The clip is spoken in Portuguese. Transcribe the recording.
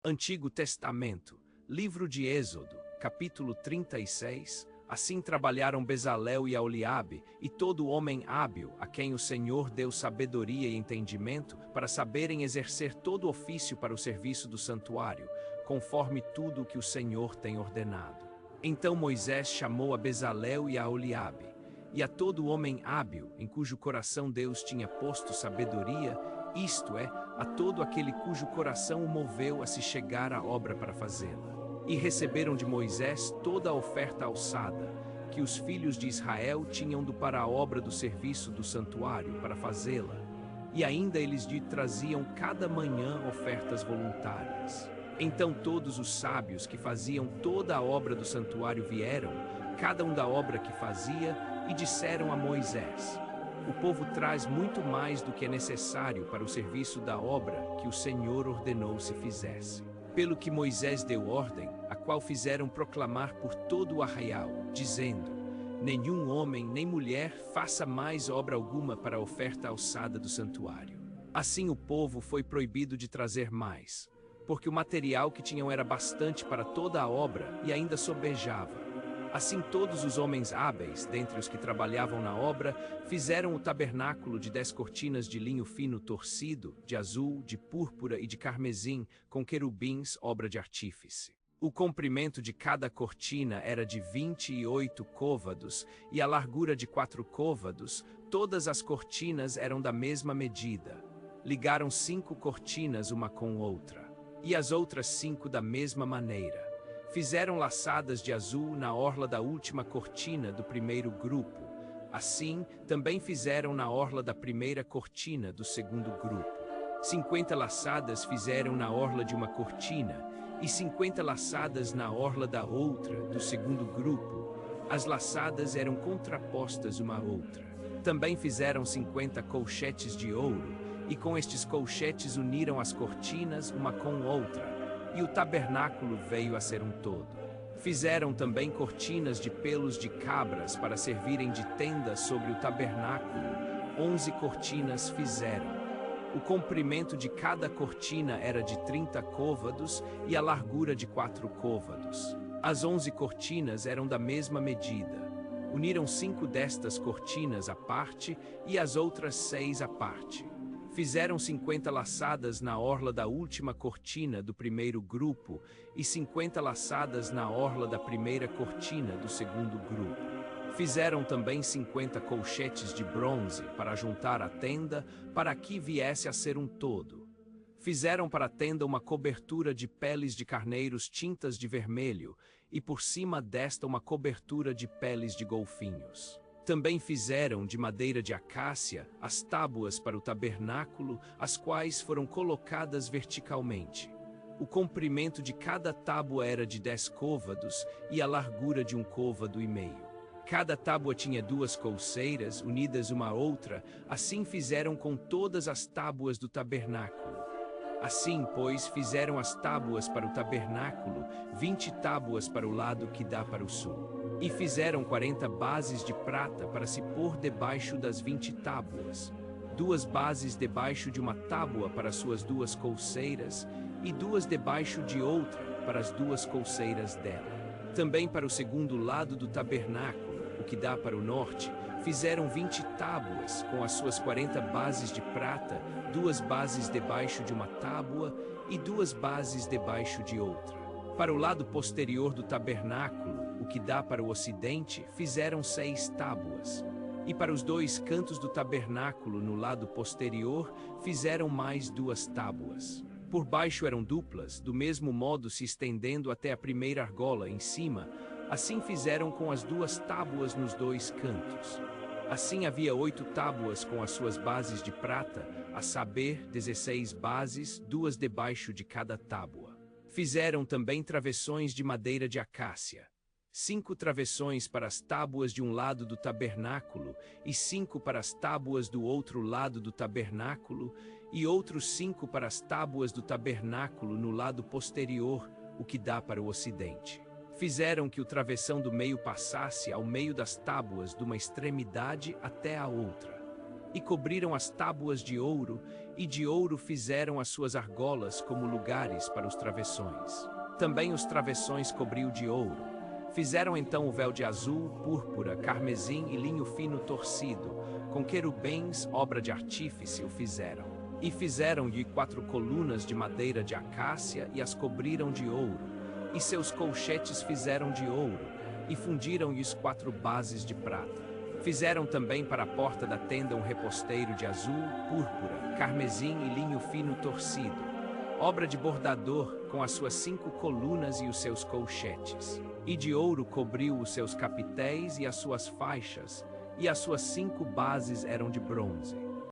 Antigo Testamento, livro de Êxodo, capítulo 36. Assim trabalharam Bezalel e Aholiabe, e todo homem hábil, a quem o Senhor deu sabedoria e entendimento, para saberem exercer todo ofício para o serviço do santuário, conforme tudo o que o Senhor tem ordenado. Então Moisés chamou a Bezalel e a Aholiabe, e a todo homem hábil, em cujo coração Deus tinha posto sabedoria, isto é, a todo aquele cujo coração o moveu a se chegar à obra para fazê-la. E receberam de Moisés toda a oferta alçada, que os filhos de Israel tinham para a obra do serviço do santuário, para fazê-la. E ainda eles lhe traziam cada manhã ofertas voluntárias. Então todos os sábios que faziam toda a obra do santuário vieram, cada um da obra que fazia, e disseram a Moisés: o povo traz muito mais do que é necessário para o serviço da obra que o Senhor ordenou se fizesse. Pelo que Moisés deu ordem, a qual fizeram proclamar por todo o arraial, dizendo: nenhum homem nem mulher faça mais obra alguma para a oferta alçada do santuário. Assim o povo foi proibido de trazer mais, porque o material que tinham era bastante para toda a obra e ainda sobejava. Assim todos os homens hábeis, dentre os que trabalhavam na obra, fizeram o tabernáculo de 10 cortinas de linho fino torcido, de azul, de púrpura e de carmesim, com querubins, obra de artífice. O comprimento de cada cortina era de 28 côvados, e a largura de 4 côvados. Todas as cortinas eram da mesma medida. Ligaram 5 cortinas uma com outra, e as outras 5 da mesma maneira. Fizeram laçadas de azul na orla da última cortina do primeiro grupo. Assim, também fizeram na orla da primeira cortina do segundo grupo. 50 laçadas fizeram na orla de uma cortina, e 50 laçadas na orla da outra, do segundo grupo. As laçadas eram contrapostas uma à outra. Também fizeram 50 colchetes de ouro, e com estes colchetes uniram as cortinas uma com outra. E o tabernáculo veio a ser um todo. Fizeram também cortinas de pelos de cabras para servirem de tenda sobre o tabernáculo. 11 cortinas fizeram. O comprimento de cada cortina era de 30 côvados e a largura de 4 côvados. As 11 cortinas eram da mesma medida. Uniram 5 destas cortinas à parte e as outras 6 à parte. Fizeram 50 laçadas na orla da última cortina do primeiro grupo e 50 laçadas na orla da primeira cortina do segundo grupo. Fizeram também 50 colchetes de bronze para juntar a tenda, para que viesse a ser um todo. Fizeram para a tenda uma cobertura de peles de carneiros tintas de vermelho, e por cima desta uma cobertura de peles de golfinhos. Também fizeram de madeira de acácia as tábuas para o tabernáculo, as quais foram colocadas verticalmente. O comprimento de cada tábua era de 10 côvados e a largura de 1 côvado e meio. Cada tábua tinha 2 colseiras unidas uma à outra, assim fizeram com todas as tábuas do tabernáculo. Assim, pois, fizeram as tábuas para o tabernáculo, 20 tábuas para o lado que dá para o sul. E fizeram 40 bases de prata para se pôr debaixo das 20 tábuas. 2 bases debaixo de uma tábua para suas 2 colseiras, e 2 debaixo de outra para as 2 colseiras dela. Também para o segundo lado do tabernáculo, o que dá para o norte, fizeram 20 tábuas com as suas 40 bases de prata, 2 bases debaixo de uma tábua e 2 bases debaixo de outra. Para o lado posterior do tabernáculo, o que dá para o ocidente, fizeram 6 tábuas. E para os 2 cantos do tabernáculo no lado posterior, fizeram mais 2 tábuas. Por baixo eram duplas, do mesmo modo se estendendo até a primeira argola em cima. Assim fizeram com as 2 tábuas nos 2 cantos. Assim havia 8 tábuas com as suas bases de prata, a saber, 16 bases, 2 debaixo de cada tábua. Fizeram também travessões de madeira de acácia. 5 travessões para as tábuas de um lado do tabernáculo, e 5 para as tábuas do outro lado do tabernáculo, e outros 5 para as tábuas do tabernáculo no lado posterior, o que dá para o ocidente. Fizeram que o travessão do meio passasse ao meio das tábuas de uma extremidade até a outra. e cobriram as tábuas de ouro, e de ouro fizeram as suas argolas como lugares para os travessões. Também os travessões cobriu de ouro. Fizeram então o véu de azul, púrpura, carmesim e linho fino torcido, com querubins, obra de artífice, o fizeram. E fizeram-lhe 4 colunas de madeira de acácia e as cobriram de ouro. E seus colchetes fizeram de ouro, e fundiram-lhe 4 bases de prata. Fizeram também para a porta da tenda um reposteiro de azul, púrpura, carmesim e linho fino torcido, obra de bordador, com as suas 5 colunas e os seus colchetes. E de ouro cobriu os seus capitéis e as suas faixas, e as suas 5 bases eram de bronze.